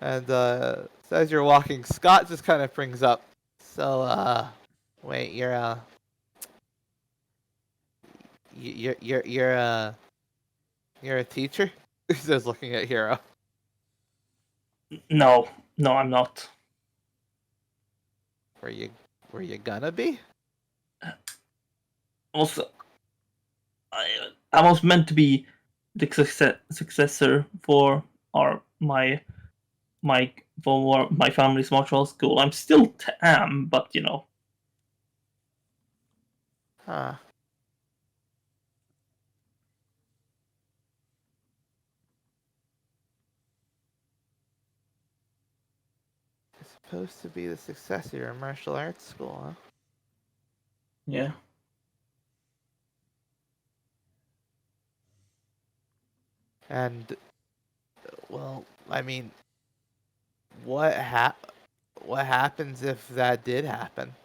And so as you're walking, Scott just kind of brings up. So, wait, you're a teacher? He's just looking at Hero. No, I'm not. Were you gonna be? Also, I was meant to be the successor for my family's martial arts school. I'm still am, but Huh. You're supposed to be the successor of your martial arts school, huh? yeah. And, well, I mean, what happens if that did happen?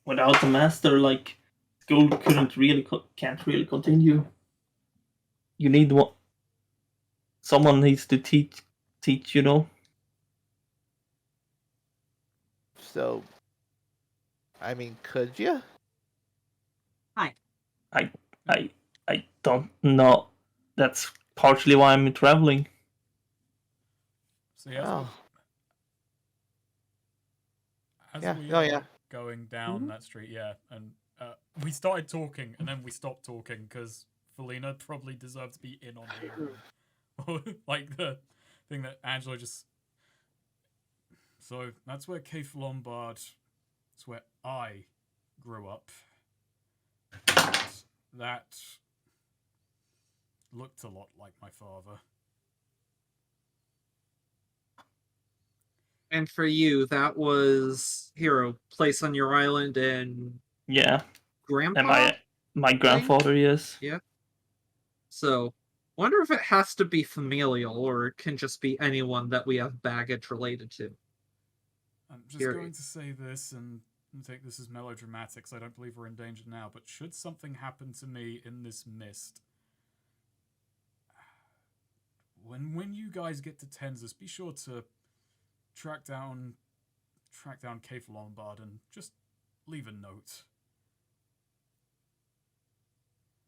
Without a master, like school can't really continue. You need one. Someone needs to teach. So, I mean, could you? Hi. I don't know. That's partially why I'm traveling. So yes, Oh. as Yeah. we Oh, are yeah. going down that street, and we started talking, and then we stopped talking because Felina probably deserved to be in on here. Like the thing that Angela just. So that's where Keith Lombard. That's where I grew up. And that looked a lot like my father. And for you, that was Hero, place on your island and Yeah. Grandpa? And my grandfather, yes. Yeah. So, wonder if it has to be familial or it can just be anyone that we have baggage related to. I'm just going to say this and take this as melodramatic, so I don't believe we're in danger now, but should something happen to me in this mist, when you guys get to Tenzis, be sure to track down Keith Lombard and just leave a note.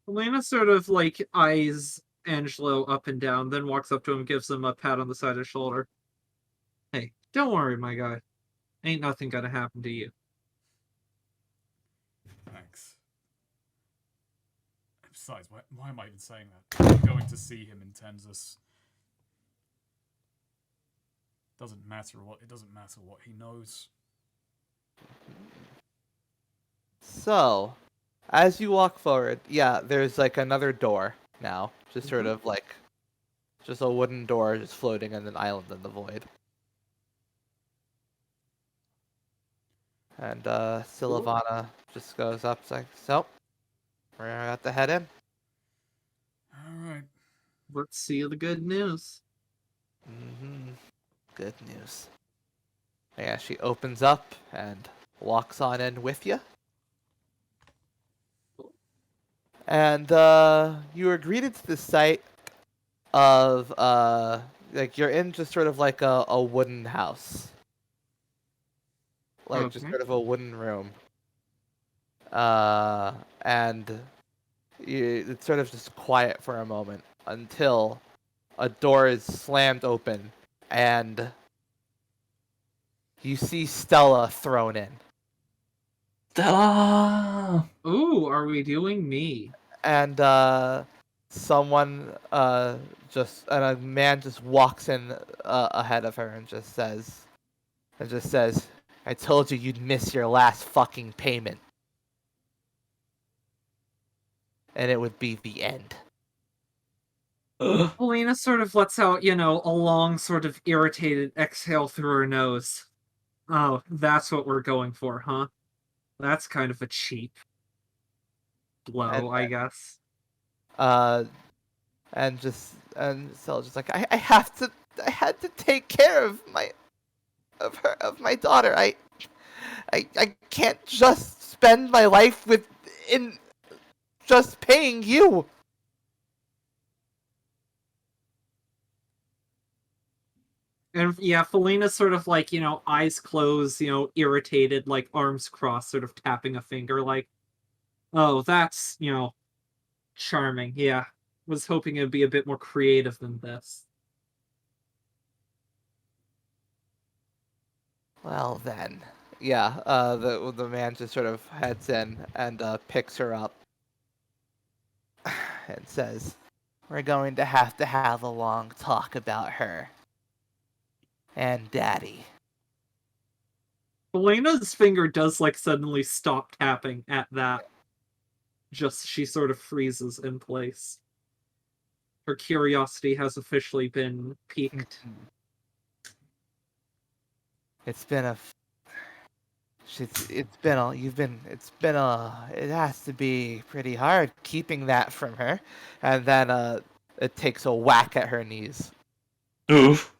Elena sort of eyes Angelo up and down, then walks up to him, gives him a pat on the side of the shoulder. Hey, don't worry, my guy. Ain't nothing gonna happen to you. Thanks. Besides, why am I even saying that? I'm going to see him in Tenzis. It doesn't matter what he knows. So, as you walk forward, there's another door now, just sort of just a wooden door just floating in an island in the void. And Silavana just goes up, so we're about to head in. Alright. Let's see the good news. Good news. Yeah, she opens up and walks on in with you. And you are greeted to the sight of you're in just sort of a wooden house. Just sort of a wooden room. And it's sort of just quiet for a moment until a door is slammed open and you see Stella thrown in. Stella! Ooh, are we doing me? And a man just walks in ahead of her and just says, I told you you'd miss your last fucking payment. And it would be the end. Helena sort of lets out, a long sort of irritated exhale through her nose. Oh, that's what we're going for, huh? That's kind of a cheap blow, I guess. And so just like I had to take care of my daughter. I can't just spend my life in just paying you. And yeah, Felina's sort of like, eyes closed, irritated, like arms crossed, sort of tapping a finger, like, oh, that's, charming. Yeah. Was hoping it'd be a bit more creative than this. Well then, yeah. The man just sort of heads in and picks her up and says, "We're going to have a long talk about her and Daddy." Felina's finger does like suddenly stop tapping at that. Just she sort of freezes in place. Her curiosity has officially been piqued. It's been a. It's been a. You've been. It's been a. It has to be pretty hard keeping that from her, and then it takes a whack at her knees. Oof.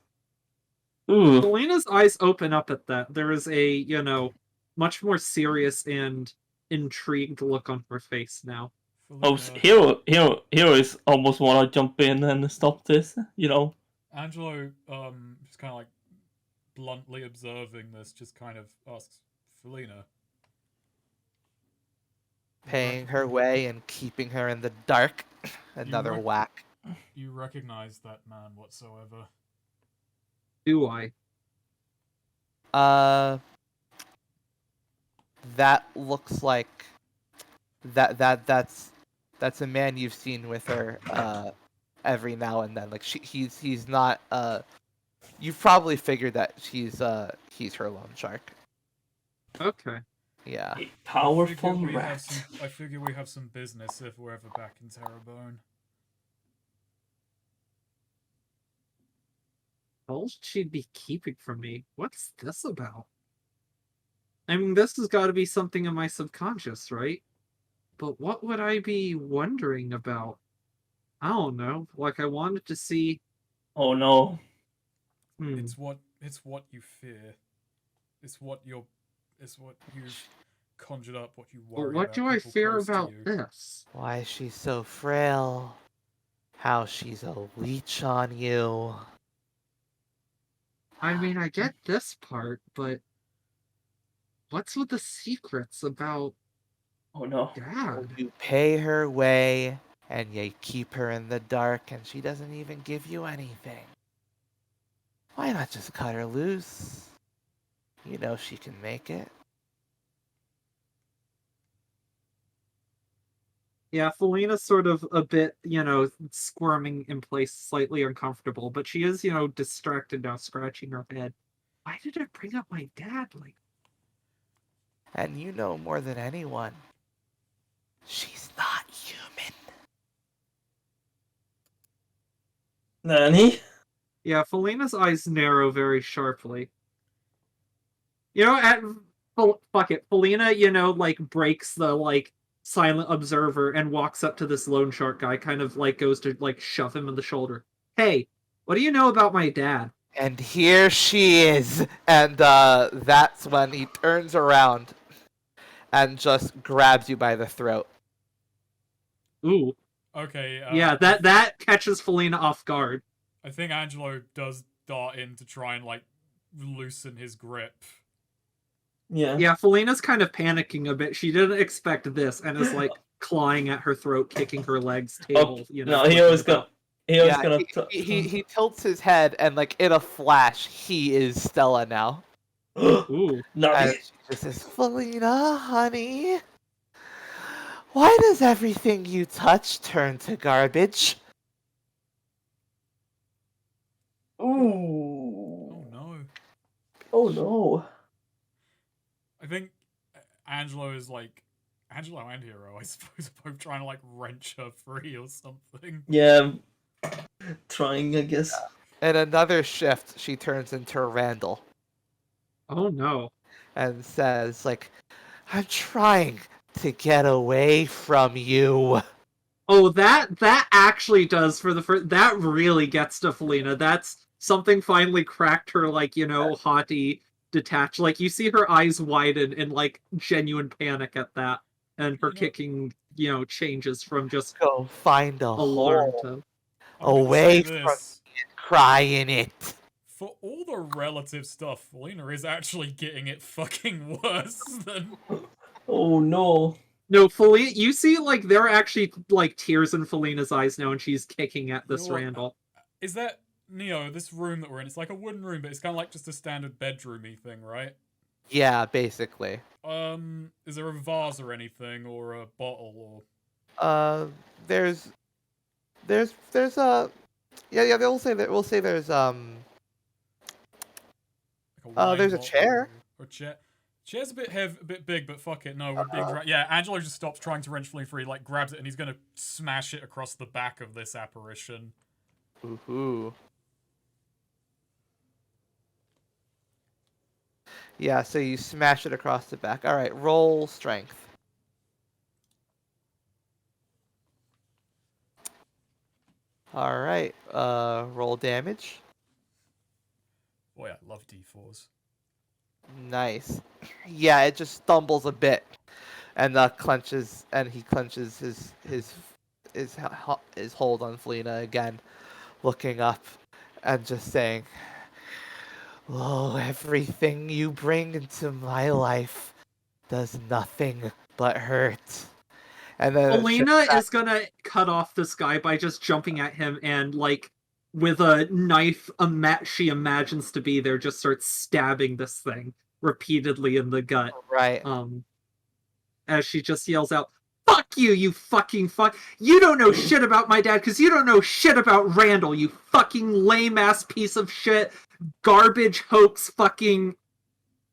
Ooh. Felina's eyes open up at that. There is a, much more serious and intrigued look on her face now. Oh, Felina, Hero is almost wanna jump in and stop this, Angelo, just kind of like bluntly observing this, just kind of asks Felina, Paying her way and keeping her in the dark. Another rec- whack. "You recognize that man whatsoever?" Do I? That looks like that's a man you've seen with her every now and then. Like he's not you've probably figured that he's her loan shark. Okay. Yeah. A powerful rat. I figure we have some business if we're ever back in Terrebonne. All she'd be keeping from me. What's this about? I mean, this has got to be something in my subconscious, right? But what would I be wondering about? I don't know. Like, I wanted to see. Oh no. It's what you fear. It's what you've conjured up. What you worry But what about. do I people fear close to about you. this? Why she's so frail. How she's a leech on you. I mean, I get this part, but what's with the secrets about Oh no. Dad? You pay her way and you keep her in the dark and she doesn't even give you anything. Why not just cut her loose? You know she can make it. Yeah, Felina's sort of a bit, squirming in place, slightly uncomfortable, but she is, distracted now, scratching her head. Why did I bring up my dad like? And you know more than anyone. She's not human. Nanny? Yeah, Felina's eyes narrow very sharply. Fuck it. Felina, breaks the, silent observer and walks up to this loan shark guy, kind of, goes to, shove him in the shoulder. Hey, what do you know about my dad? And here she is. And that's when he turns around and just grabs you by the throat. Ooh. Okay. Yeah, that catches Felina off guard. I think Angelo does dart in to try and loosen his grip. Yeah. Yeah, Felina's kind of panicking a bit. She didn't expect this and is clawing at her throat, kicking her legs, tail. No, he was gonna. He tilts his head and in a flash he is Stella now. Ooh. No. And she just says, "Felina, honey, why does everything you touch turn to garbage?" Ooh. Oh no. Oh no. I think Angelo is Angelo and Hero, I suppose, are both trying to wrench her free or something. Yeah. Trying, I guess. In another shift, she turns into Randall Oh no. and says, "I'm trying to get away from you." Oh, that actually does for the first. That really gets to Felina. That's something finally cracked her, haughty, detached. You see her eyes widen in genuine panic at that, and her kicking, changes from just Go find a alarm hole to. I'm gonna away say from this. crying it. For all the relative stuff, Felina is actually getting it fucking worse than. Oh no. No, Felina, you see, like, there are actually, like, tears in Felina's eyes now, and she's kicking at this You know what? Randall. Is that Neo? This room that we're in, it's like a wooden room, but it's kind of like just a standard bedroomy thing, right? Yeah, basically. Is there a vase or anything, or a bottle, or There's a yeah. We'll say there's like a wine there's a bottle chair. or chair? Chair's a bit heavy, a bit big, but fuck it. No, we're being yeah. Angelo just stops trying to wrench Felina free, like grabs it, and he's gonna smash it across the back of this apparition. Ooh. Yeah, so you smash it across the back. All right, roll strength. All right, roll damage. Boy, I love D4s. Nice. Yeah, it just stumbles a bit, and he clenches his hold on Felina again, looking up, and just saying, "Oh, everything you bring into my life does nothing but hurt." And then Felina is gonna cut off this guy by just jumping at him and, like, with a knife she imagines to be there, just starts stabbing this thing repeatedly in the gut. right. As she just yells out, "Fuck you, you fucking fuck! You don't know shit about my dad because you don't know shit about Randall, you fucking lame-ass piece of shit, garbage hoax fucking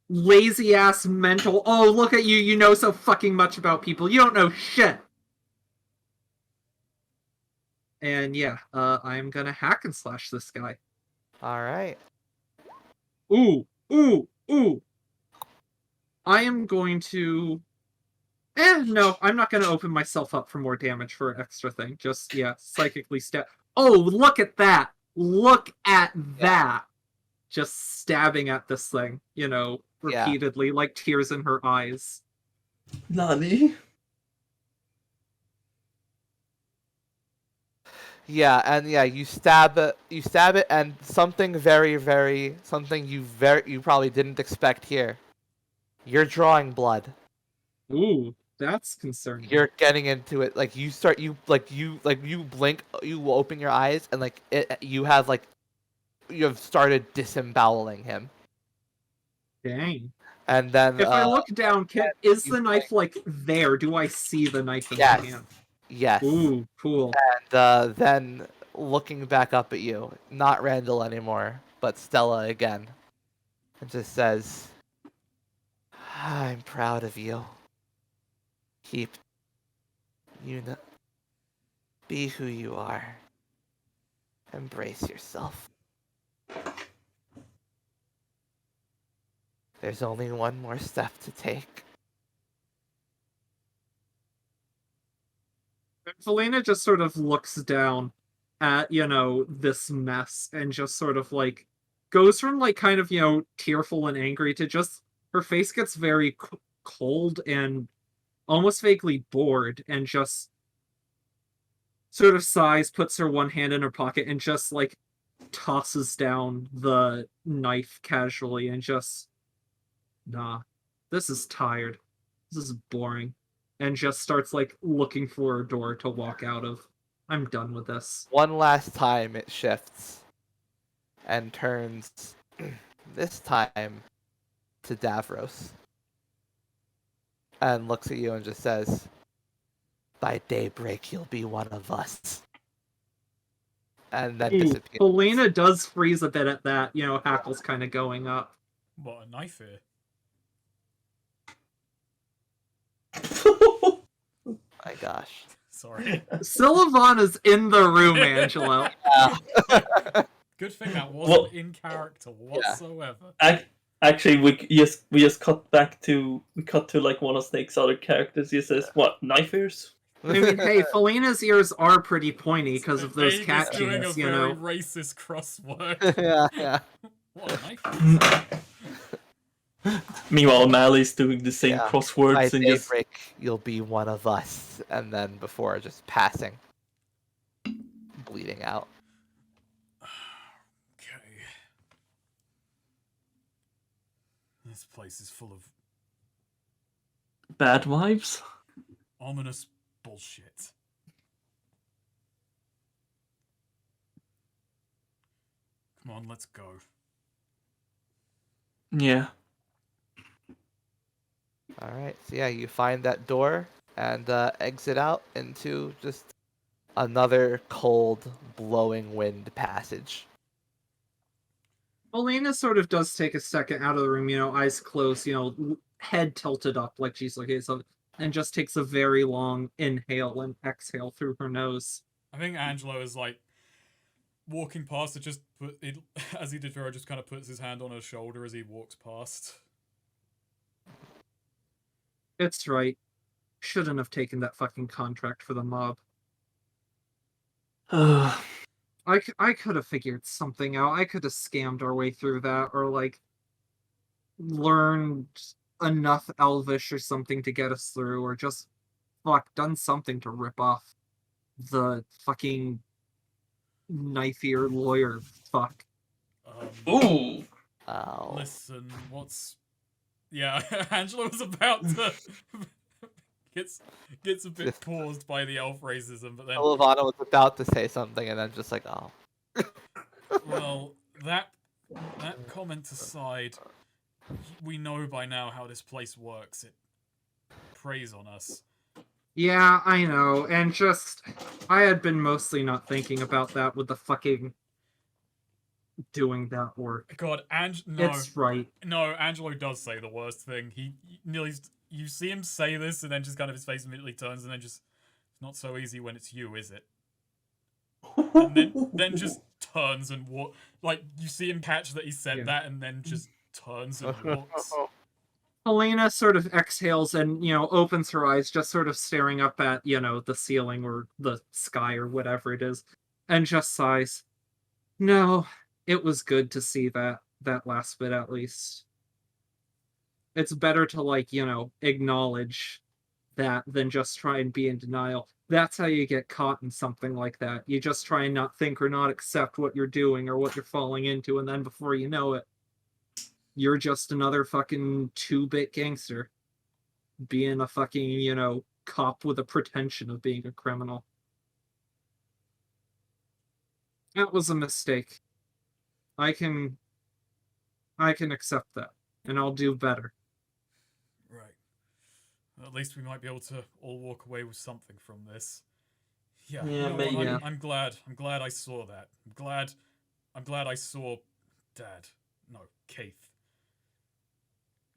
lazy-ass mental. Oh, look at you, you know so fucking much about people. You don't know shit." And yeah, I'm gonna hack and slash this guy. All right. Ooh, ooh, ooh. I am going to... no, I'm not going to open myself up for more damage for an extra thing. Just, yeah, psychically stab. Oh, look at that! Look at that! Just stabbing at this thing, you know, repeatedly, like tears in her eyes. Nani? Yeah, and yeah, you stab it, and something something you probably didn't expect here. You're drawing blood. Ooh, that's concerning. You're getting into it. Like you blink, you open your eyes, and like you have started disemboweling him. Dang. And then If I look down, is you the knife, like, there? Do I see the knife in my hand? Yes. Ooh, cool. And then looking back up at you, not Randall anymore, but Stella again, and just says, "I'm proud of you. Keep, be who you are. Embrace yourself. There's only one more step to take." Felina just sort of looks down at, you know, this mess and just sort of, like, goes from, like, kind of, you know, tearful and angry to just, her face gets very cold and almost vaguely bored, and just sort of sighs, puts her one hand in her pocket, and just, like, tosses down the knife casually and just, nah, this is tired. This is boring. And just starts, like, looking for a door to walk out of. I'm done with this. One last time it shifts and turns, this time to Davros, and looks at you and just says, "By daybreak, you'll be one of us." And then disappears. Helena does freeze a bit at that, you know, hackles kind of going up. What, a knife here? My gosh. Sorry. Sylvan is in the room, Angelo. Good thing that wasn't in character whatsoever. Actually, we just cut to like one of Snake's other characters. He says, "What, knife ears?" I mean, hey, Felina's ears are pretty pointy because of those cat doing genes, a you very know. racist crossword. Yeah. What, a knife? Meanwhile, Mally's doing the same Yeah. crosswords By and just daybreak, you'll be one of us. And then before just passing, bleeding out. Okay. This place is full of Bad vibes? ominous bullshit. Come on, let's go. Yeah. All right. So yeah, you find that door and exit out into just another cold, blowing wind passage. Elena sort of does take a second out of the room, eyes closed, head tilted up like she's like, okay, so, and just takes a very long inhale and exhale through her nose. I think Angelo is like walking past it, just put it as he did for her, just kind of puts his hand on her shoulder as he walks past. It's right. Shouldn't have taken that fucking contract for the mob. I could have figured something out. I could have scammed our way through that, or like learned enough Elvish or something to get us through, or just done something to rip off the fucking knife ear lawyer fuck. Ooh. Oh. Listen, yeah, Angelo was about to gets a bit paused by the elf racism, but then Olivana was about to say something and then just like, oh. well, that comment aside, we know by now how this place works. It preys on us. Yeah, I know, and just I had been mostly not thinking about that with the fucking doing that work. God, no, It's right. No, Angelo does say the worst thing. He nearly, you see him say this, and then just kind of his face immediately turns, and then just, it's not so easy when it's you, is it? And then just turns and walk. Like, you see him catch that he said that, and then just turns and walks. Helena sort of exhales and, opens her eyes, just sort of staring up at, the ceiling or the sky or whatever it is, and just sighs. No, it was good to see that last bit at least. It's better to, acknowledge that than just try and be in denial. That's how you get caught in something like that. You just try and not think or not accept what you're doing or what you're falling into, and then before you know it, you're just another fucking 2-bit gangster being a fucking, cop with a pretension of being a criminal. That was a mistake. I can accept that, and I'll do better. Right. Well, at least we might be able to all walk away with something from this. Yeah, Yeah, you know maybe. what? I'm glad I saw that. I'm glad I saw Dad. No, Keith.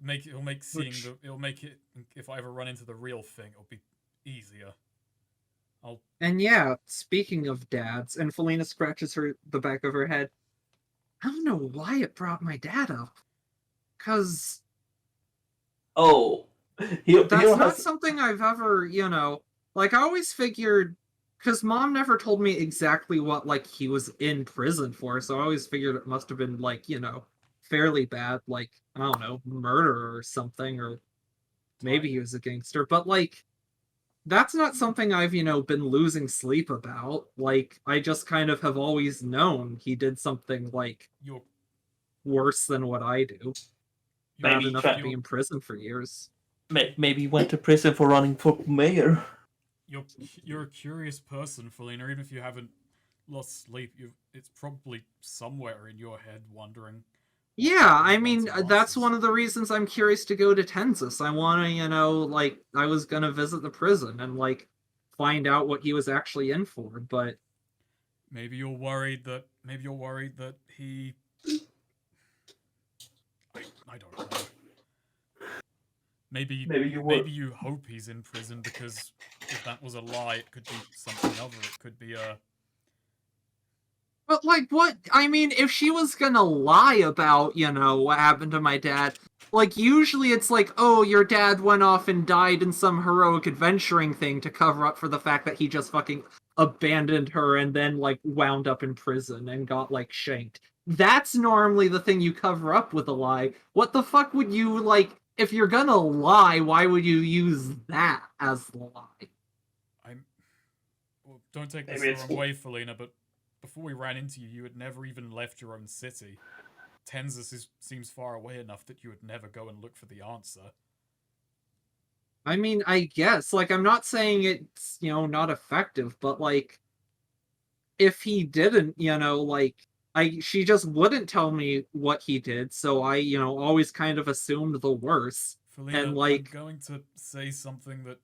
It'll make it, if I ever run into the real thing, it'll be easier. And yeah, speaking of dads, and Felina scratches the back of her head. I don't know why it brought my dad up. 'Cause Oh. that's not something I've ever, I always figured, because Mom never told me exactly what, he was in prison for, so I always figured it must have been, fairly bad, I don't know, murder or something, or maybe he was a gangster, but, that's not something I've, been losing sleep about. I just kind of have always known he did something, worse than what I do. Bad Maybe enough to be in prison for years. Maybe he went to prison for running for mayor. You're a curious person, Felina. Even if you haven't lost sleep, it's probably somewhere in your head wondering. Yeah, I mean, that's one of the reasons I'm curious to go to Tenzis. I want to, I was gonna visit the prison and, find out what he was actually in for, but... Maybe you're worried that he... I don't know. Maybe you hope he's in prison because if that was a lie, it could be something other. It could be a... But, what? I mean, if she was gonna lie about, what happened to my dad, usually it's oh, your dad went off and died in some heroic adventuring thing to cover up for the fact that he just fucking abandoned her and then, wound up in prison and got, shanked. That's normally the thing you cover up with a lie. What the fuck would you, if you're gonna lie, why would you use that as the lie? Well, don't take this the wrong way, Felina, but before we ran into you, you had never even left your own city. Tenzis seems far away enough that you would never go and look for the answer. I mean, I guess, like, I'm not saying it's, not effective, but, like, if he didn't, like, she just wouldn't tell me what he did, so I, always kind of assumed the worst. Felina, And, like, I'm going to say something that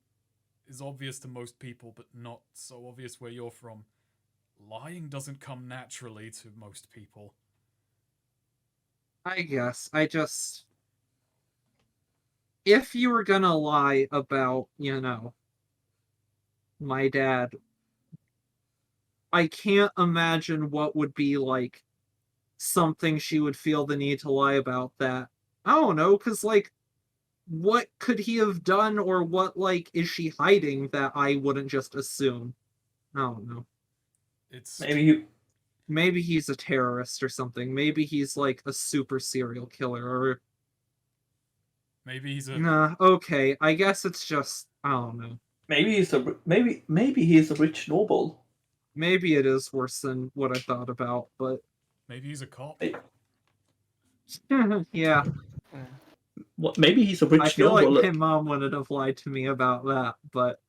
is obvious to most people, but not so obvious where you're from. Lying doesn't come naturally to most people. I guess, if you were gonna lie about, my dad, I can't imagine what would be, like, something she would feel the need to lie about that. I don't know, because, like, what could he have done, or what, like, is she hiding that I wouldn't just assume? I don't know. It's Maybe he's a terrorist or something. Maybe he's, like, a super serial killer, or... maybe he's a Nah, okay, I guess it's just... I don't know. Maybe he's a rich noble. Maybe it is worse than what I thought about, but... maybe he's a cop. yeah. Maybe he's a I rich feel noble. like my mom wouldn't have lied to me about that, but...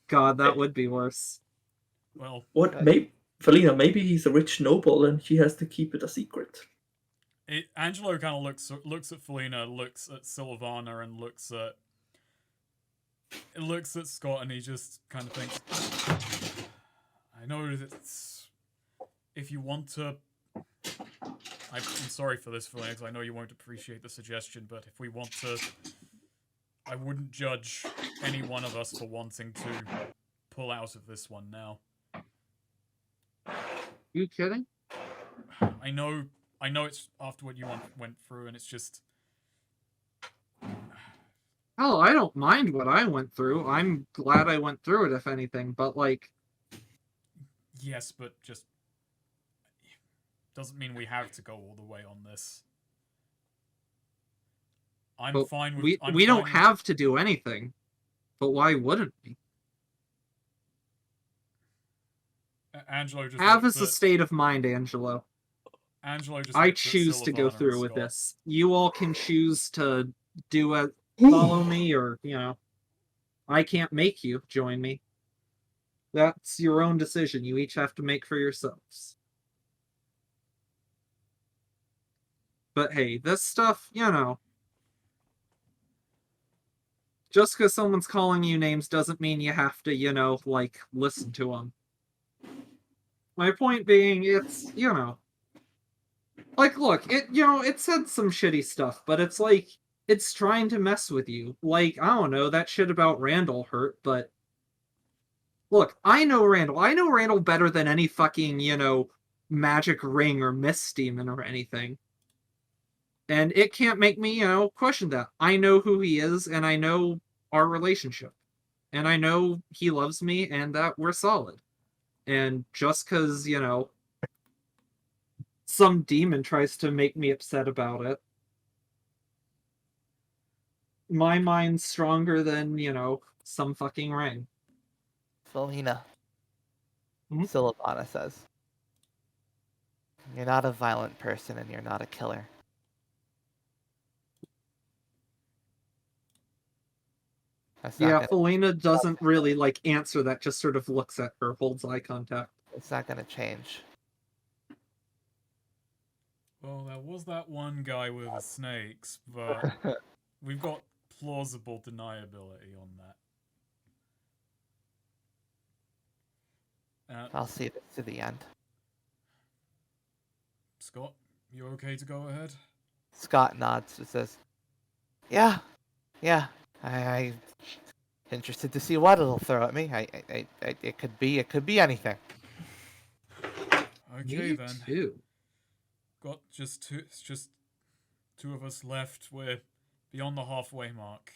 God, that would be worse. Well, What? Maybe Felina, maybe he's a rich noble and she has to keep it a secret. Angelo kind of looks at Felina, looks at Sylvana, and looks at Scott, and he just kind of thinks, I know that if you want to... I'm sorry for this, Felina, because I know you won't appreciate the suggestion, but if we want to... I wouldn't judge any one of us for wanting to pull out of this one now. You kidding? I know it's after what you went through, and it's just... Oh, I don't mind what I went through. I'm glad I went through it, if anything, but, like... Yes, but just... doesn't mean we have to go all the way on this. I'm fine with... We don't have to do anything. But why wouldn't we? Angelo just... Have is a state of mind, Angelo. Angelo just... I choose to go through with this. You all can choose to follow me, or, I can't make you join me. That's your own decision. You each have to make for yourselves. But hey, this stuff, just because someone's calling you names doesn't mean you have to, like, listen to them. My point being, it's, like, look, it said some shitty stuff, but it's like, it's trying to mess with you. Like, I don't know, that shit about Randall hurt, but look, I know Randall better than any fucking, magic ring or mist demon or anything. And it can't make me, question that. I know who he is, and I know our relationship. And I know he loves me, and that we're solid. And just because, some demon tries to make me upset about it, my mind's stronger than, some fucking ring. Felina. Hmm? Sylvana says. You're not a violent person and you're not a killer. Yeah, Felina doesn't really, like, answer that, just sort of looks at her, holds eye contact. It's not gonna change. Well, there was that one guy with the snakes, but we've got plausible deniability on that. I'll see this to the end. Scott, you okay to go ahead? Scott nods and says, Yeah. I interested to see what it'll throw at me. It could be anything. Okay Me then. too. Got just two of us left. We're beyond the halfway mark.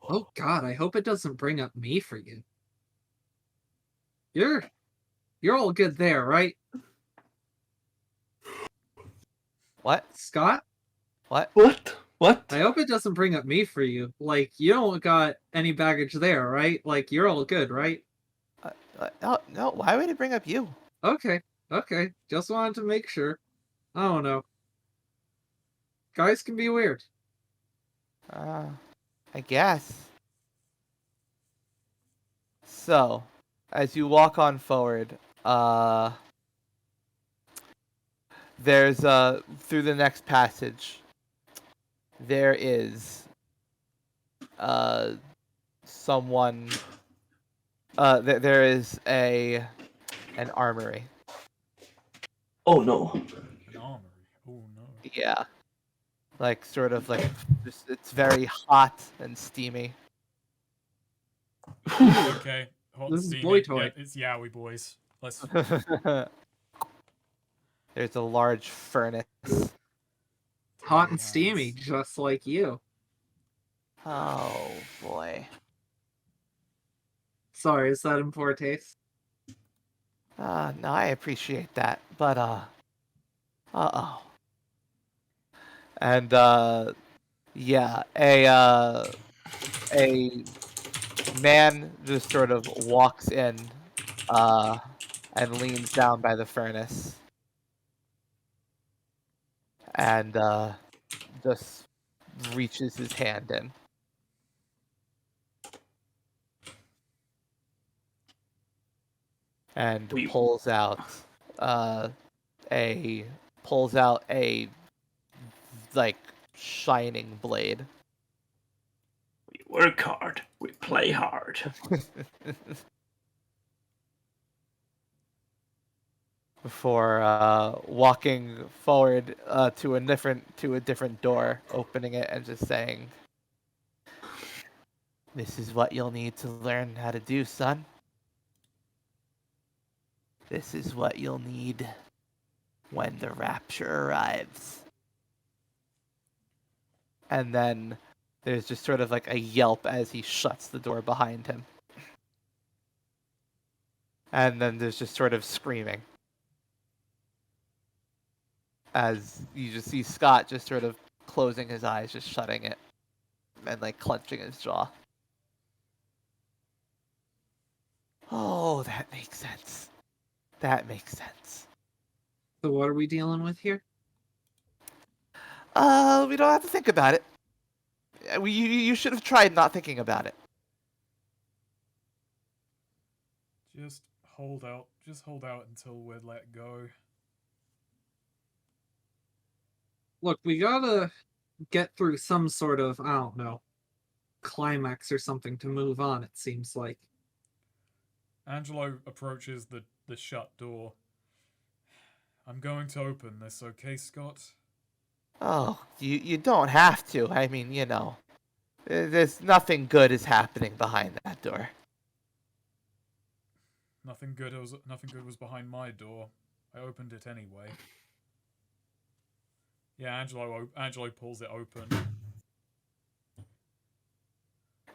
Oh god, I hope it doesn't bring up me for you. You're all good there, right? What? Scott? What? What? I hope it doesn't bring up me for you. Like, you don't got any baggage there, right? Like, you're all good, right? No, why would it bring up you? Okay. Just wanted to make sure. I don't know. Guys can be weird. I guess. So, as you walk on forward, there's through the next passage, there is someone. There is an armory. Oh no. An armory. Oh no. Yeah, like sort of like just it's very hot and steamy. Okay. Hot This is steamy. boy toy. Yeah, it's Yowie boys. Let's. There's a large furnace. Hot and Yes. steamy, just like you. Oh boy. Sorry, is that in poor taste? No, I appreciate that, but uh-oh. And yeah, a man just sort of walks in and leans down by the furnace and just reaches his hand in. And We- pulls out a pulls out a like shining blade. We work hard. We play hard. Before walking forward to a different door, opening it and just saying, "This is what you'll need to learn how to do, son. This is what you'll need when the rapture arrives." And then there's just sort of like a yelp as he shuts the door behind him. And then there's just sort of screaming. As you just see Scott just sort of closing his eyes, just shutting it, and like clenching his jaw. Oh, that makes sense. That makes sense. So what are we dealing with here? We don't have to think about it. You should have tried not thinking about it. Just hold out. Just hold out until we're let go. Look, we gotta get through some sort of, I don't know, climax or something to move on, it seems like. Angelo approaches the shut door. I'm going to open this, okay, Scott? Oh, you don't have to. I mean, you know, there's nothing good is happening behind that door. Nothing good was behind my door. I opened it anyway. Yeah, Angelo pulls it open.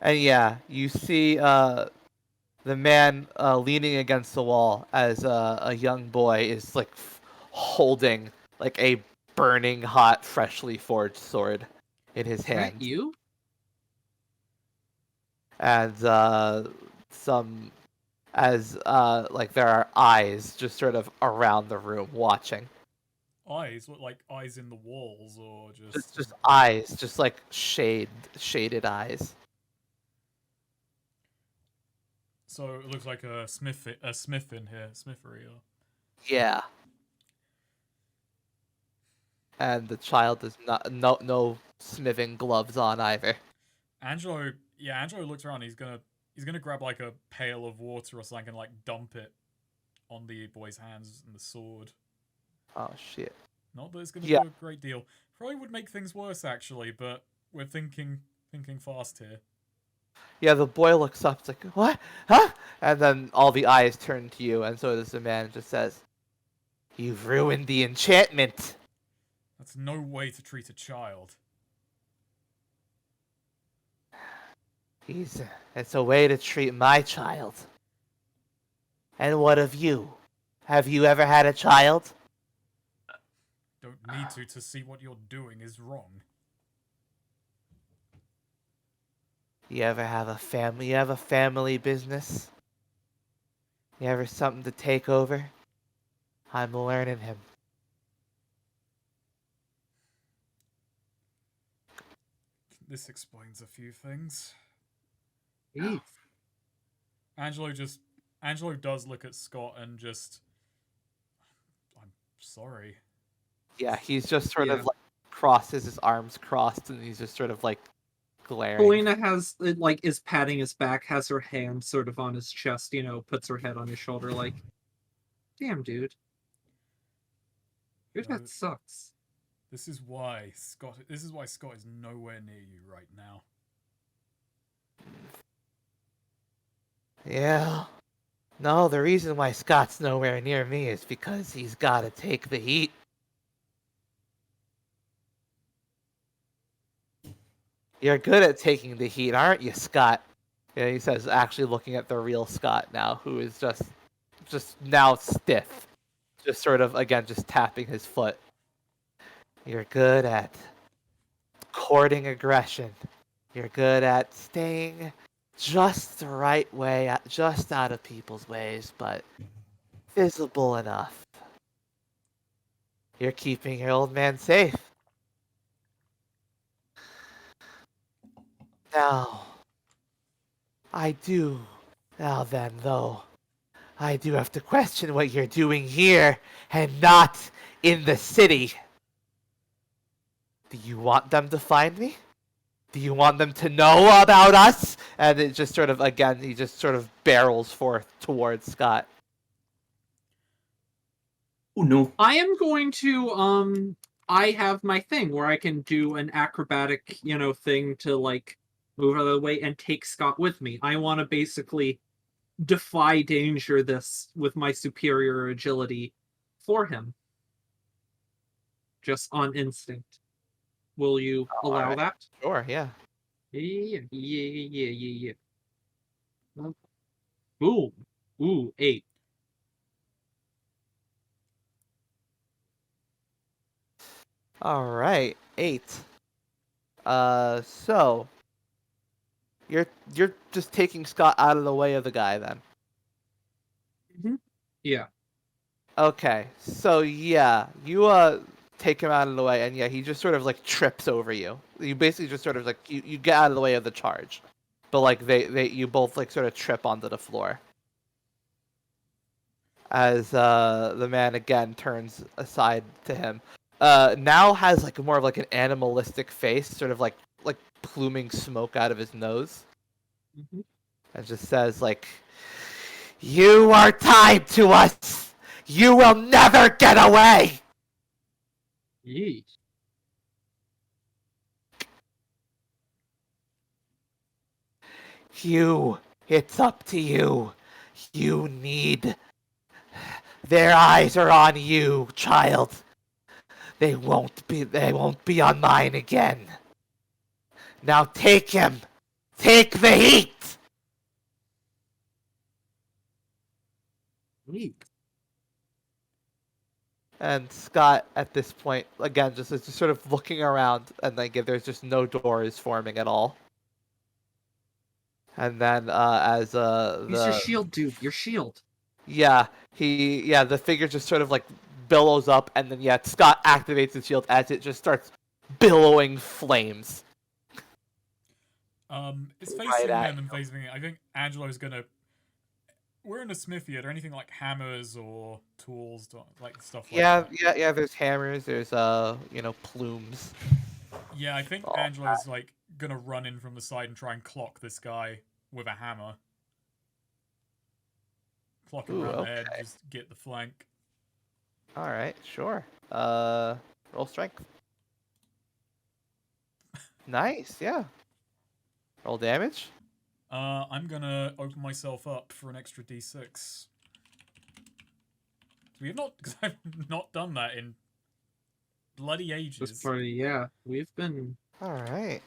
And yeah, you see the man leaning against the wall as a young boy is like holding like a burning hot, freshly forged sword in his Is that hand. you? And some as like there are eyes just sort of around the room watching. Eyes? What, like eyes in the walls, or Just eyes, just like shaded eyes. So it looks like a smith in here, smithery. Or... Yeah. And the child does not no smithing gloves on either. Angelo looks around. He's gonna grab like a pail of water or something and like dump it on the boy's hands and the sword. Oh shit. Not that it's gonna Yeah. do a great deal. Probably would make things worse actually, but we're thinking fast here. Yeah, the boy looks up, it's like, what? Huh? And then all the eyes turn to you, and so does the man, just says, "You've ruined the enchantment." That's no way to treat a child. It's a way to treat my child. And what of you? Have you ever had a child? Don't need to see what you're doing is wrong. You ever have a family? You have a family business? You ever something to take over? I'm learning him. this explains a few things. Jeez. Angelo does look at Scott and just, I'm sorry. Yeah, he's just sort Yeah. of like crosses his arms crossed, and he's just sort of like glaring. Helena has is patting his back, has her hand sort of on his chest, puts her head on his shoulder, like, damn, dude. Your No, dad sucks. This is why Scott is nowhere near you right now. Yeah. No, the reason why Scott's nowhere near me is because he's gotta take the heat. You're good at taking the heat, aren't you, Scott? Yeah, he says, actually looking at the real Scott now, who is just now stiff. Just sort of, again, just tapping his foot. You're good at courting aggression. You're good at staying just the right way, just out of people's ways, but visible enough. You're keeping your old man safe. Now, I do. Now then, though, I do have to question what you're doing here and not in the city. Do you want them to find me? Do you want them to know about us? And it just sort of, again, he just sort of barrels forth towards Scott. Oh no. I am going to I have my thing where I can do an acrobatic, thing to like move out of the way and take Scott with me. I want to basically defy danger this with my superior agility for him. Just on instinct. Will you allow alright. that? Sure, yeah. Yeah. Boom. Ooh, 8. Alright, 8. So you're just taking Scott out of the way of the guy then. Yeah. Okay, so yeah, you take him out of the way, and yeah, he just sort of like trips over you. You basically just sort of like you get out of the way of the charge, but like they you both like sort of trip onto the floor. As the man again turns aside to him, now has like more of like an animalistic face, sort of like pluming smoke out of his nose, and just says like, "You are tied to us. You will never get away." Yeesh. It's up to you. You need. Their eyes are on you, child. They won't be on mine again. Now take him. Take the heat. Neat. And Scott, at this point, again, just is just sort of looking around, and like there's just no doors forming at all. And then, as Use your shield, dude. Your shield. the figure just sort of like billows up, and then Scott activates the shield as it just starts billowing flames. It's facing Right at him and facing me. I think Angelo's gonna. We're in a smithy. Are there anything like hammers or tools, like stuff like that? Yeah. There's hammers. There's plumes. Yeah, I think Oh, Angelo's like gonna run in from the side and try and clock this guy with a hammer. Clock him around the head, just get the flank. All right, sure. Roll strength. Nice, yeah. Roll damage. I'm gonna open myself up for an extra d6. We have not, because I've not done that in bloody ages. This party, yeah. We've been. All right.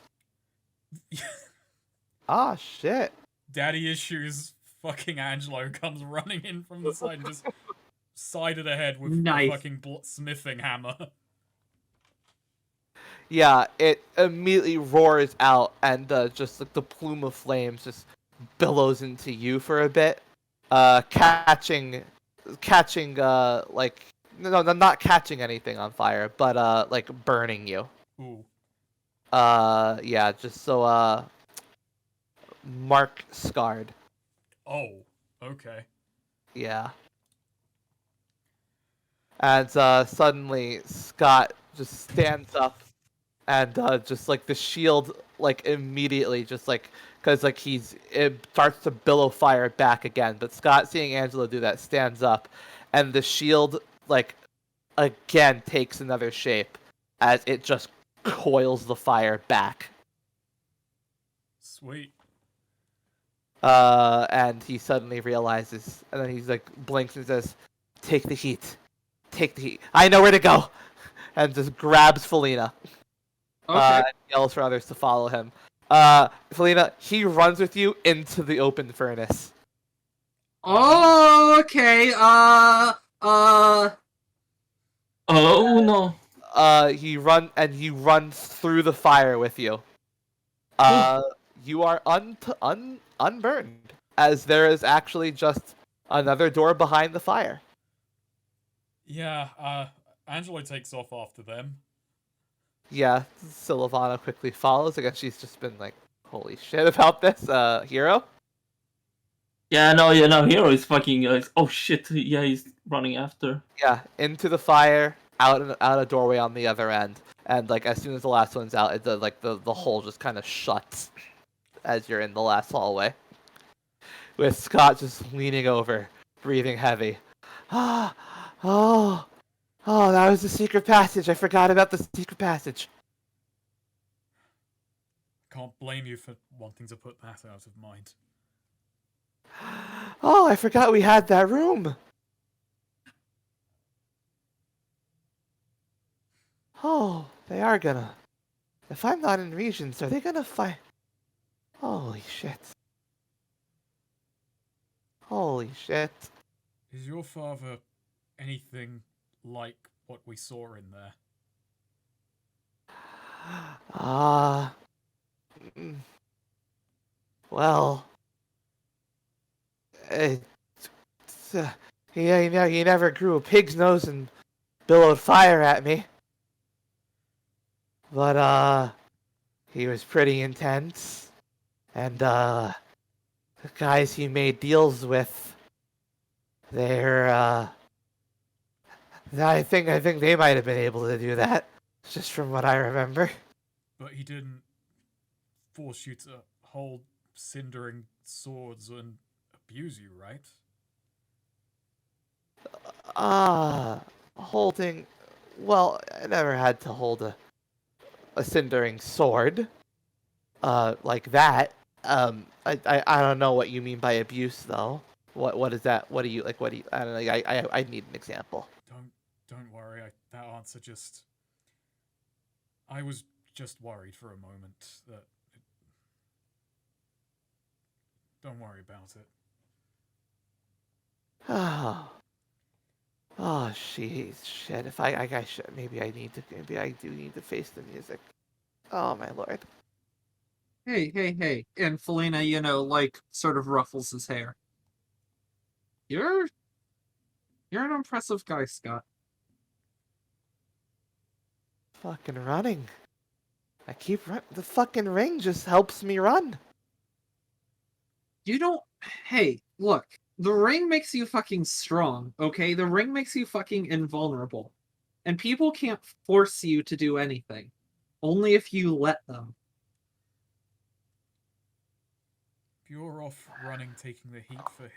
Ah, shit. Daddy issues. Fucking Angelo comes running in from the side and just side of the head with Nice. a fucking smithing hammer. Yeah, it immediately roars out, and just like the plume of flames just billows into you for a bit, catching, like no, not catching anything on fire, but like burning you. Ooh. Yeah, just so, mark scarred. Oh, okay. Yeah. And, suddenly, Scott just stands up, and, just, like, the shield, like, immediately, just, like, because, like, it starts to billow fire back again, but Scott, seeing Angela do that, stands up, and the shield, like, again takes another shape, as it just coils the fire back. Sweet. And he suddenly realizes, and then he's like blinks and says, "Take the heat, take the heat. I know where to go," and just grabs Felina. Okay. And yells for others to follow him. Felina, he runs with you into the open furnace. Oh, okay. Oh no. He runs through the fire with you. You are unburned, as there is actually just another door behind the fire. Yeah, Angelo takes off after them. Yeah, Silvana quickly follows. I guess she's just been like, holy shit about this, hero. Yeah, no, Hero is fucking. Oh shit! Yeah, he's running after. Yeah, into the fire, out a doorway on the other end, and like as soon as the last one's out, the hole just kind of shuts as you're in the last hallway. With Scott just leaning over, breathing heavy. Ah, oh, oh, that was the secret passage. I forgot about the secret passage. Can't blame you for wanting to put that out of mind. Oh, I forgot we had that room. Oh, they are gonna. If I'm not in regions, are they gonna fight? Holy shit. Holy shit. Is your father anything like what we saw in there? Ah. Well. It, he never grew a pig's nose and billowed fire at me. But, he was pretty intense. And, the guys he made deals with, they're, I think they might have been able to do that, just from what I remember. But he didn't force you to hold cindering swords and abuse you, right? Holding. Well, I never had to hold a cindering sword. Like that. I don't know what you mean by abuse, though. What is that? What do you like? What do you? I don't know. I need an example. Don't worry. That answer just. I was just worried for a moment that. Don't worry about it. Oh. Oh, shit. If I should, maybe I do need to face the music. Oh, my lord. Hey. And Felina, like, sort of ruffles his hair. You're an impressive guy, Scott. Fucking running. I keep running. The fucking ring just helps me run. You don't. Hey, look. The ring makes you fucking strong, okay? The ring makes you fucking invulnerable. And people can't force you to do anything. Only if you let them. If you're off running, taking the heat for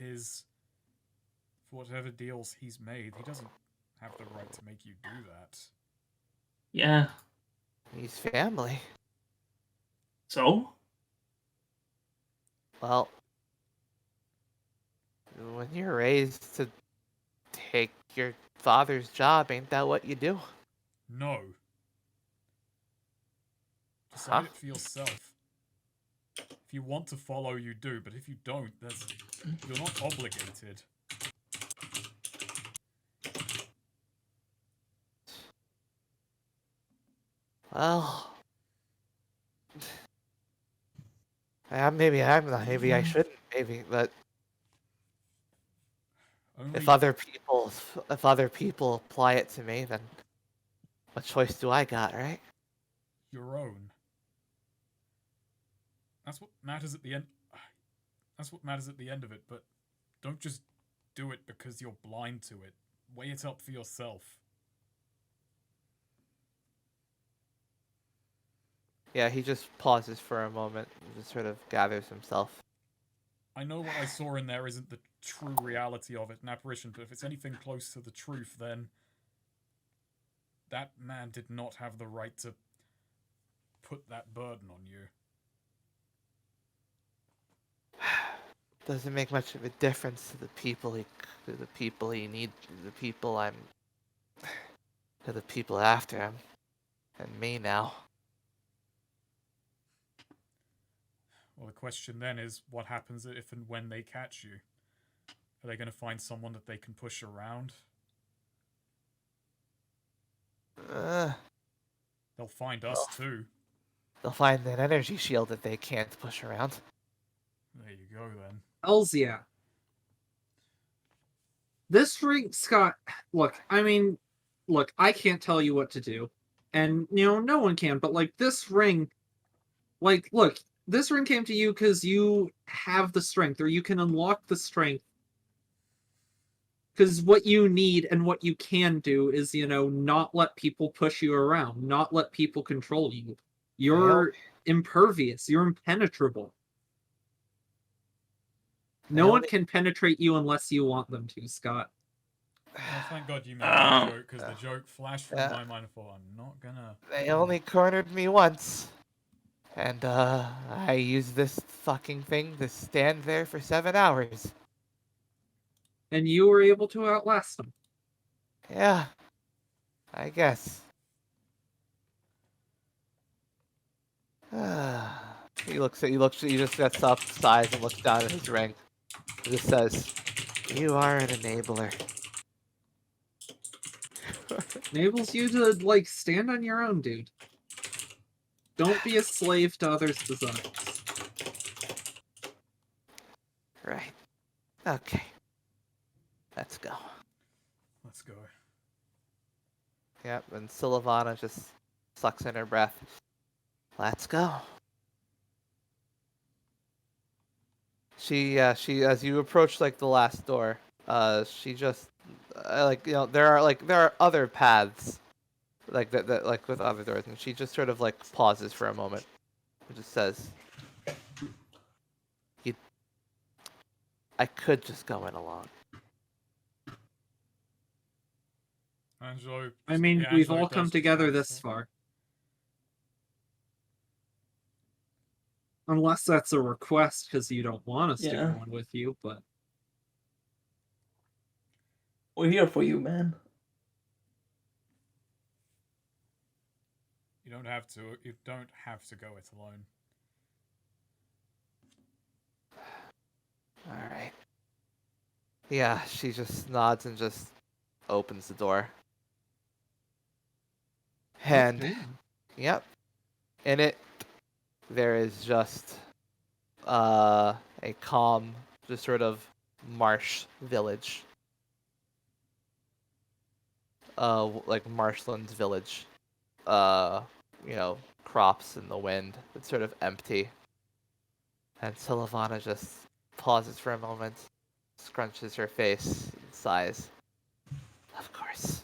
whatever deals he's made, he doesn't have the right to make you do that. Yeah. He's family. So? Well, when you're raised to take your father's job, ain't that what you do? No. Decide it for yourself. If you want to follow, you do, but if you don't, you're not obligated. Well, maybe I'm not. Maybe I shouldn't. Maybe, but Only if other people apply it to me, then what choice do I got, right? your own. That's what matters at the end. That's what matters at the end of it. But don't just do it because you're blind to it. Weigh it up for yourself. Yeah, he just pauses for a moment and just sort of gathers himself. I know what I saw in there isn't the true reality of it, an apparition, but if it's anything close to the truth, then that man did not have the right to put that burden on you. Doesn't make much of a difference to the people he needs, the people to the people after him, and me now. Well, the question then is, what happens if and when they catch you? Are they going to find someone that they can push around? Uh, They'll find us too. they'll find an energy shield that they can't push around. There you go then. Hells yeah. This ring, Scott, look, I can't tell you what to do. And, no one can, but, this ring, look, this ring came to you because you have the strength, or you can unlock the strength. Because what you need and what you can do is, not let people push you around, not let people control you. You're impervious, you're impenetrable. No one can penetrate you unless you want them to, Scott. Well, thank God you made that joke, because the joke flashed through Yeah. my mind and thought, I'm not gonna... They only cornered me once. And, I used this fucking thing to stand there for 7 hours. And you were able to outlast them. Yeah. I guess. He just gets up, sighs, and looks down at his ring. He just says, "You are an enabler." Enables you to, stand on your own, dude. Don't be a slave to others' desires. Right. Okay. Let's go. Let's go. Yep, and Sylvana just sucks in her breath. Let's go. She, as you approach, the last door, she just, there are other paths, that, with other doors, and she just sort of, pauses for a moment, and just says, I could just go in alone. Angelo... I mean, yeah, we've Angelo all does come just together have to this say- far. Unless that's a request because you don't want us to Yeah. go in with you, but We're here for you, man. You don't have to. You don't have to go it alone. Alright. Yeah, she just nods and just opens the door. And, okay. yep. In it, there is just a calm, just sort of marsh village. Like marshlands village. Crops in the wind. It's sort of empty. And Sylvana just pauses for a moment, scrunches her face, and sighs. Of course.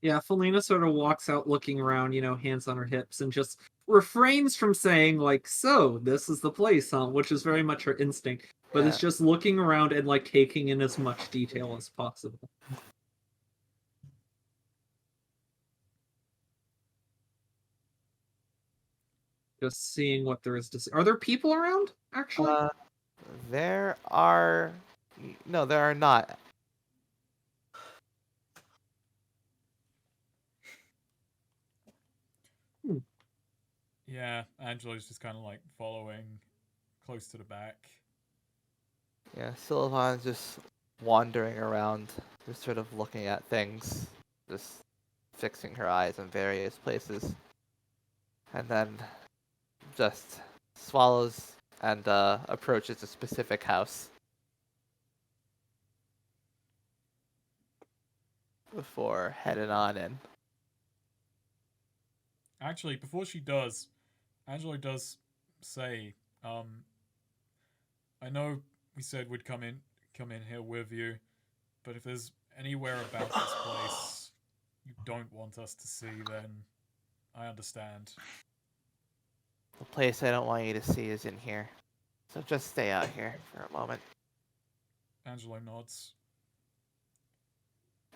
Yeah, Felina sort of walks out looking around, hands on her hips, and just refrains from saying, so, this is the place, huh? Which is very much her instinct. But Yeah. it's just looking around and, taking in as much detail as possible. Just seeing what there is to see. Are there people around, actually? There are... No, there are not. Yeah, Angelo's just kind of following close to the back. Yeah, Sylvan's just wandering around, just sort of looking at things, just fixing her eyes in various places. And then just swallows and approaches a specific house. Before heading on in. Actually, before she does, Angelo does say I know we said we'd come in here with you, but if there's anywhere about this place you don't want us to see, then I understand. The place I don't want you to see is in here. So just stay out here for a moment. Angelo nods.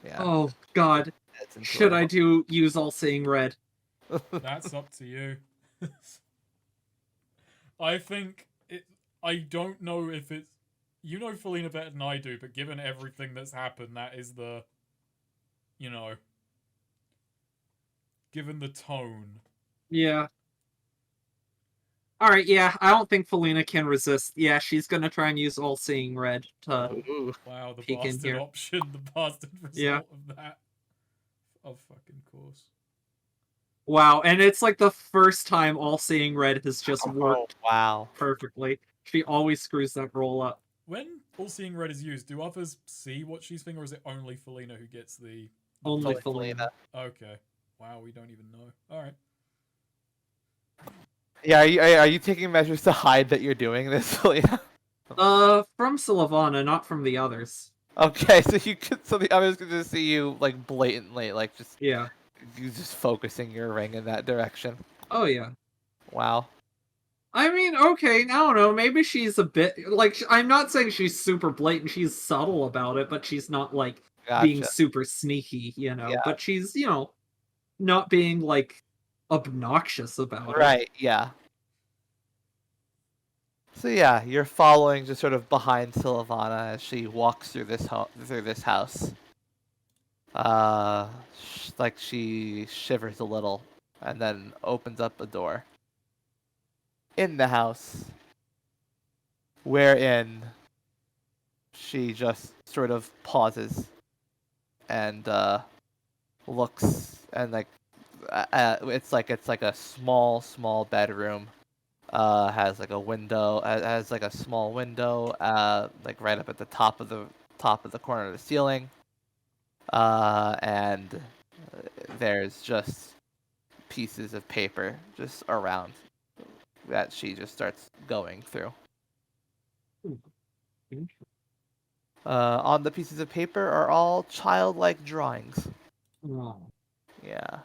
Yeah. Oh God, Heads into should a- I use all seeing red? That's up to you. I think it. I don't know if it's. You know Felina better than I do, but given everything that's happened, that is the. You know. Given the tone. Yeah. All right. Yeah, I don't think Felina can resist. Yeah, she's gonna try and use all seeing red to Ooh. Wow, the peek in bastard here. option, the bastard result Yeah. of that. Of fucking course. Wow, and it's like the first time all seeing red has just Oh, worked wow. perfectly. She always screws that roll up. When all seeing red is used, do others see what she's thinking, or is it only Felina who gets the. Only Felina. Felina. Okay. Wow, we don't even know. Alright. Yeah, are you taking measures to hide that you're doing this, Felina? From Sylvana, not from the others. Okay, so so the others can just see you like blatantly, like just Yeah. you just focusing your ring in that direction. Oh yeah. Wow. I mean, okay, I don't know. Maybe she's a bit like I'm not saying she's super blatant. She's subtle about it, but she's not like being Gotcha. super sneaky, you know. Yeah. But she's, not being like obnoxious about it. Right, yeah. So yeah, you're following just sort of behind Sylvana as she walks through this house. Like she shivers a little and then opens up a door in the house, wherein she just sort of pauses and looks and like it's like a small bedroom. Has like a window, has like a small window, like right up at the top of the corner of the ceiling. And there's just pieces of paper just around that she just starts going through. On the pieces of paper are all childlike drawings. Oh. Yeah.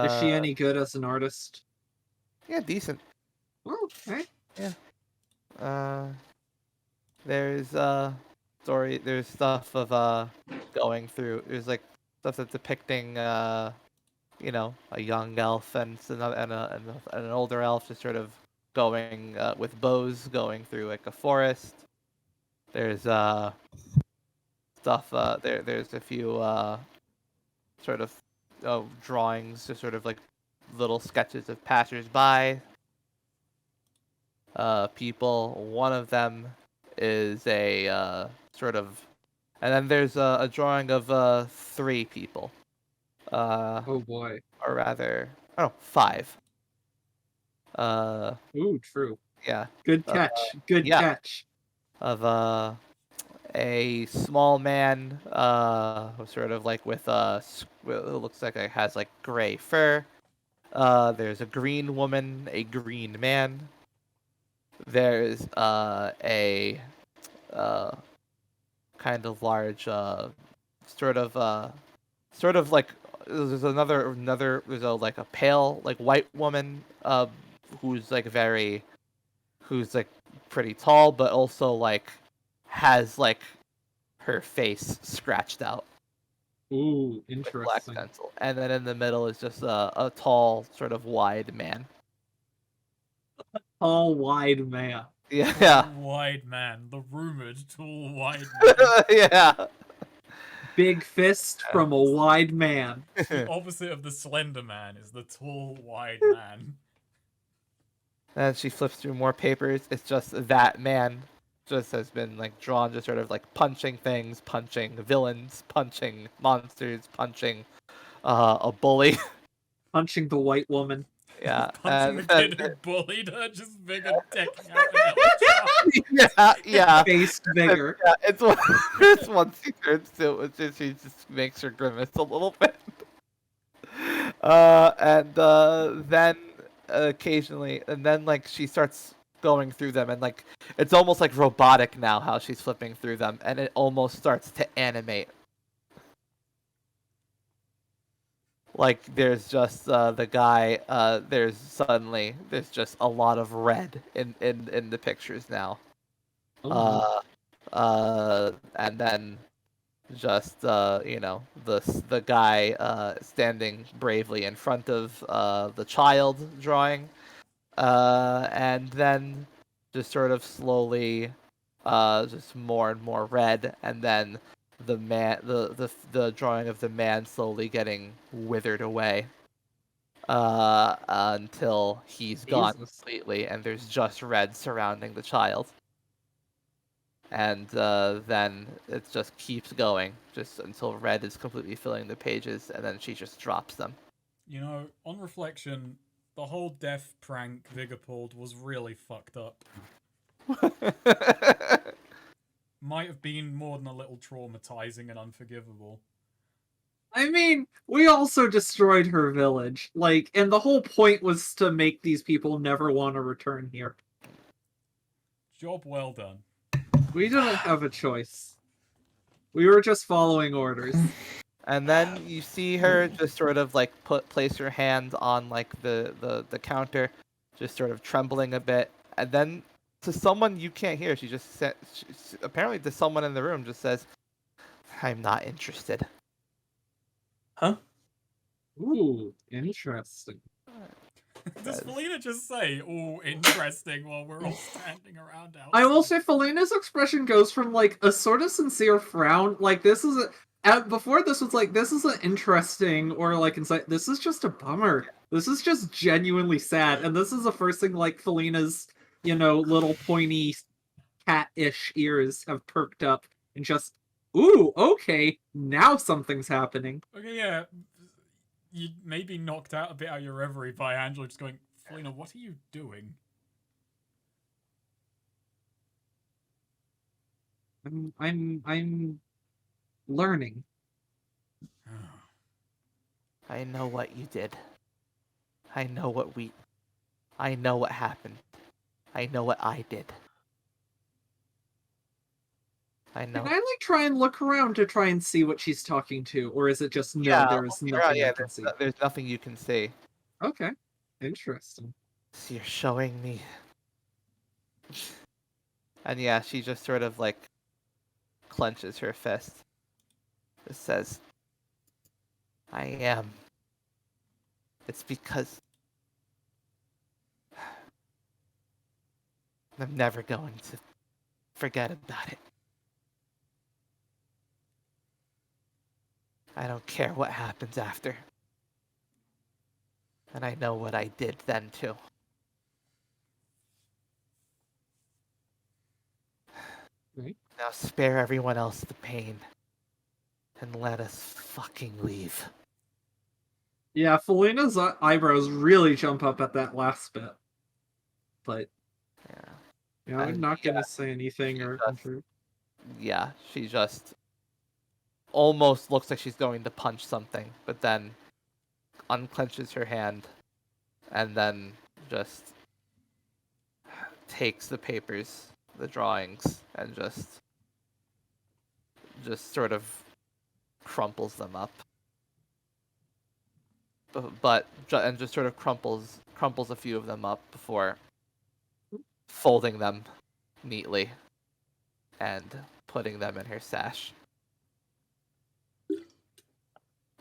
Is she any good as an artist? Yeah, decent. Oh, okay. There's there's stuff of going through. There's like stuff that's depicting a young elf and an older elf just sort of going with bows going through like a forest. There's stuff there's a few sort of drawings, just sort of like little sketches of passersby, people. One of them is a sort of, and then there's a drawing of 3 people. Oh boy. Or rather, oh, 5. Ooh, true. Yeah, Good catch. Good yeah. catch. Of a small man, sort of like with it looks like it has like gray fur. There's a green woman, a green man. There's a kind of large sort of like there's there's like a pale like white woman who's like pretty tall, but also like has like her face scratched out Ooh, with black interesting. pencil, and then in the middle is just a tall sort of wide man. Tall, wide man. Yeah. Tall, wide man. The rumored tall, wide man. Yeah. Big fist from a wide man. The opposite of the slender man is the tall, wide man. And she flips through more papers. It's just that man just has been like drawn, just sort of like punching things, punching villains, punching monsters, punching a bully. Punching the white woman. Yeah. Punching the and kid who bullied her, just bigger decking out an elf. yeah. Faced bigger. Yeah, it's once she turns to it, she just makes her grimace a little bit. And then occasionally, and then like she starts going through them, and like it's almost like robotic now how she's flipping through them, and it almost starts to animate. Like there's just the guy. There's just a lot of red in the pictures now. Oh, And then just the guy standing bravely in front of the child drawing, and then just sort of slowly just more and more red, and then the drawing of the man slowly getting withered away until he's gone Jesus. completely, and there's just red surrounding the child. And then it just keeps going, just until red is completely filling the pages, and then she just drops them. You know, on reflection, the whole death prank Vigor pulled was really fucked up. Might have been more than a little traumatizing and unforgivable. I mean, we also destroyed her village. Like, and the whole point was to make these people never want to return here. Job well done. We didn't have a choice. We were just following orders. And then you see her just sort of like place her hand on like the counter, just sort of trembling a bit, and then to someone you can't hear, she apparently to someone in the room just says, "I'm not interested." Huh? Ooh, interesting. Does Felina just say, "Oh, interesting," while we're all standing around outside? I will say Felina's expression goes from like a sort of sincere frown, like this is before this was like this isn't interesting, or like inside this is just a bummer. This is just genuinely sad, and this is the first thing like Felina's, little pointy cat-ish ears have perked up and just, ooh, okay, now something's happening. Okay, yeah. You maybe knocked out a bit out of your reverie by Angela just going, "Felina, what are you doing?" I'm learning. I know what you did. I know what happened. I know what I did. I know. Can I like try and look around to try and see what she's talking to, or is it just no? Yeah, There is look nothing around, I yeah, can see. there's nothing you can see. Okay, interesting. So you're showing me. And yeah, she just sort of like clenches her fist. It says, "I am. It's because I'm never going to forget about it. I don't care what happens after. And I know what I did then too. Right. Now spare everyone else the pain. And let us fucking leave." Yeah, Felina's eyebrows really jump up at that last bit. But Yeah. I'm And not yeah, gonna say anything she or just- Yeah, she just almost looks like she's going to punch something, but then unclenches her hand and then just takes the papers, the drawings, and just sort of crumples them up. And just sort of crumples a few of them up before folding them neatly and putting them in her sash.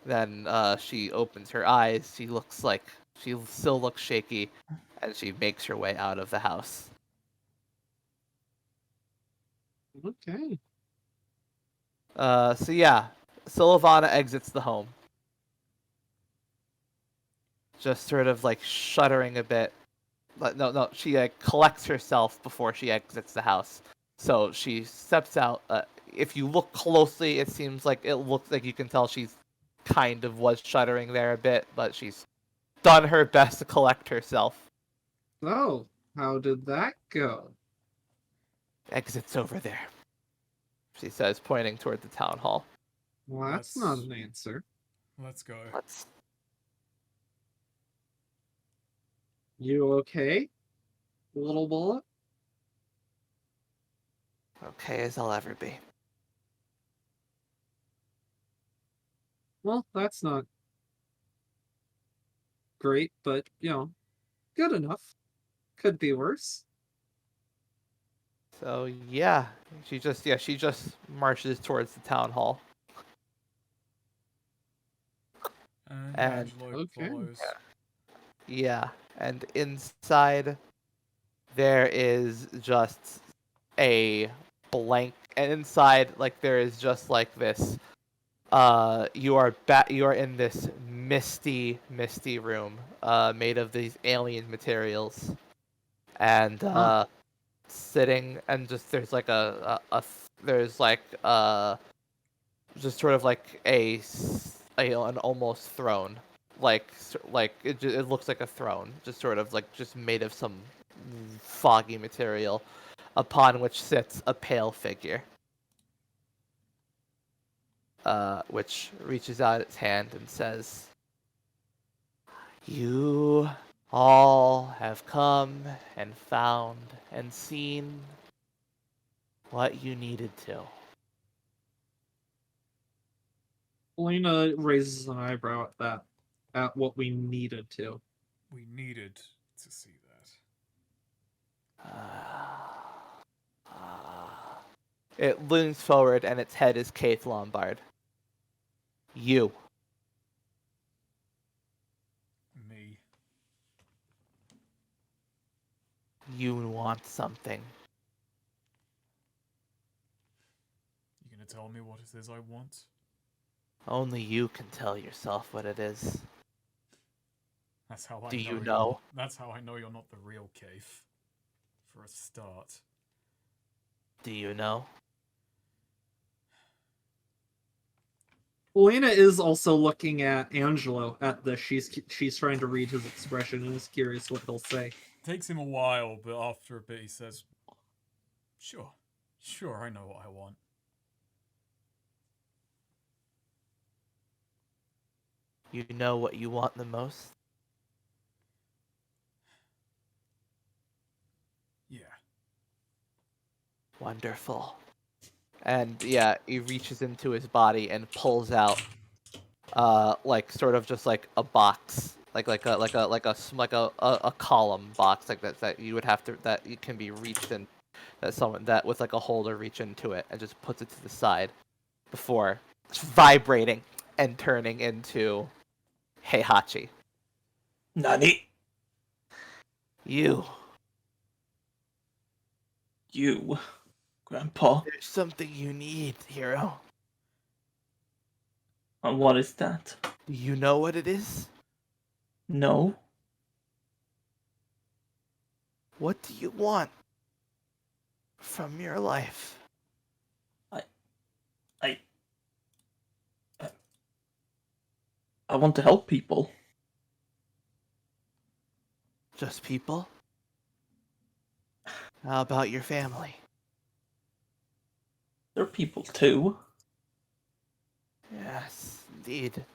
Then she opens her eyes. She still looks shaky, and she makes her way out of the house. Okay. So yeah, Silvana exits the home, just sort of like shuddering a bit. But no, she collects herself before she exits the house. So she steps out. If you look closely, it looks like you can tell she's kind of was shuddering there a bit, but she's done her best to collect herself. So, how did that go? Exit's over there, she says, pointing toward the town hall. Well, that's not an answer. Let's go. Let's. You okay, little bullet? Okay as I'll ever be. Well, that's not great, but, good enough. Could be worse. So yeah, she just marches towards the town hall. And And Angelo Okay. follows. yeah, and inside there is just a blank, and inside like there is just like this you are in this misty room made of these alien materials, and sitting, and just there's like there's like just sort of like an almost throne, like it looks like a throne, just sort of like just made of some foggy material, upon which sits a pale figure, which reaches out its hand and says, "You all have come and found and seen what you needed to." Elena raises an eyebrow at that, at what we needed to. We needed to see that. It leans forward, and its head is Keith Lombard. You. Me. You want something. You gonna tell me what it is I want? Only you can tell yourself what it is. That's how I Do know you you're know? not, that's how I know you're not the real Cave. For a start. Do you know? Elena is also looking at Angelo at this. She's trying to read his expression and is curious what he'll say. Takes him a while, but after a bit he says, Sure, I know what I want. You know what you want the most? Yeah. Wonderful. And yeah, he reaches into his body and pulls out like sort of just like a box, like a column box, like that you would have to, that you can be reached in, that someone that with like a holder reach into it, and just puts it to the side before vibrating and turning into Heihachi. Nani? You. You, Grandpa. There's something you need, hero. And what is that? Do you know what it is? No. What do you want from your life? I want to help people. Just people? How about your family? They're people too. Yes, indeed.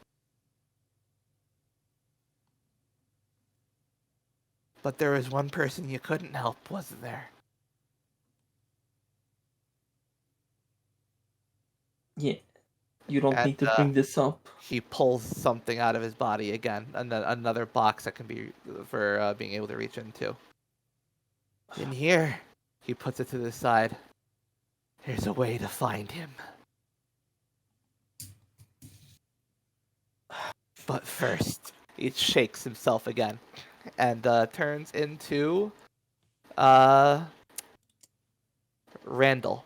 But there was one person you couldn't help, wasn't there? Yeah. You don't And need to bring this up. he pulls something out of his body again, another box that can be for being able to reach into. In here, he puts it to the side. There's a way to find him. But first, he shakes himself again and turns into Randall.